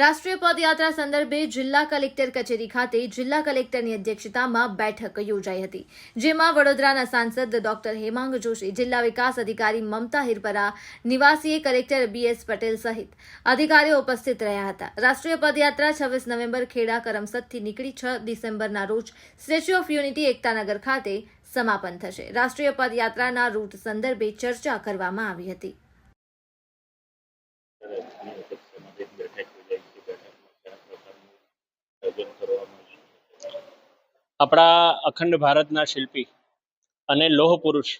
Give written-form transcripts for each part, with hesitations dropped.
રાષ્ટ્રીય પદયાત્રા સંદર્ભે જિલ્લા કલેક્ટર કચેરી ખાતે જિલ્લા કલેક્ટરની અધ્યક્ષતામાં બેઠક યોજાઈ હતી, જેમાં વડોદરાના સાંસદ ડોક્ટર હેમાંગ જોશી, જિલ્લા વિકાસ અધિકારી મમતા હિરપરા, નિવાસી કલેક્ટર BS પટેલ સહિત અધિકારીઓ ઉપસ્થિત રહ્યા હતા। રાષ્ટ્રીય પદયાત્રા 26 નવેમ્બર ખેડા કરમસદથી નીકળી 6 ડિસેમ્બરના રોજ સ્ટેચ્યુ ઓફ યુનિટી એકતાનગર ખાતે સમાપન થશે। રાષ્ટ્રીય પદયાત્રાના રૂટ સંદર્ભે ચર્ચા કરવામાં આવી હતી। આપણા અખંડ ભારતના શિલ્પી અને લોહ પુરુષ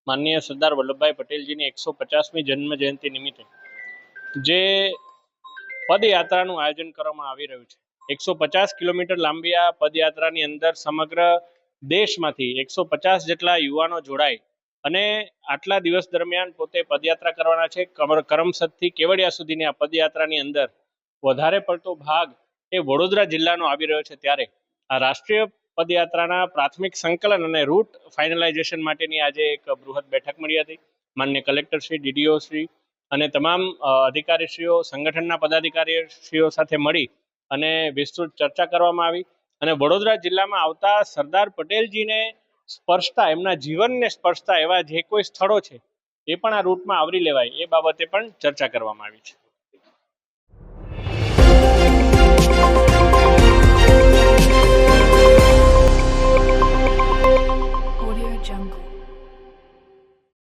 માનનીય સરદાર વલ્લભભાઈ પટેલજીની 150મી જન્મ જયંતિ નિમિત્તે જે પદયાત્રાનું આયોજન કરવામાં આવી રહ્યું છે, 150 કિલોમીટર લાંબી આ પદયાત્રાની અંદર સમગ્ર દેશમાંથી 150 જેટલા યુવાનો જોડાય અને આટલા દિવસ દરમિયાન પોતે પદયાત્રા કરવાના છે। કરમસદથી કેવડિયા સુધીની આ પદયાત્રાની અંદર વધારે પડતો ભાગ એ વડોદરા જિલ્લાનો આવી રહ્યો છે, ત્યારે આ રાષ્ટ્રીય પદયાત્રાના પ્રાથમિક સંકલન અને રૂટ ફાઇનલાઇઝેશન માટેની આજે એક બૃહદ બેઠક મળી હતી। માનનીય કલેક્ટર શ્રી, DDO શ્રી અને તમામ અધિકારીશ્રીઓ, સંગઠનના પદાધિકારીશ્રીઓ સાથે મળી અને વિસ્તૃત ચર્ચા કરવામાં આવી અને વડોદરા જિલ્લામાં આવતા સરદાર પટેલજીને સ્પર્શતા, એમના જીવનને સ્પર્શતા એવા જે કોઈ સ્થળો છે એ પણ આ રૂટમાં આવરી લેવાય એ બાબતે પણ ચર્ચા કરવામાં આવી છે।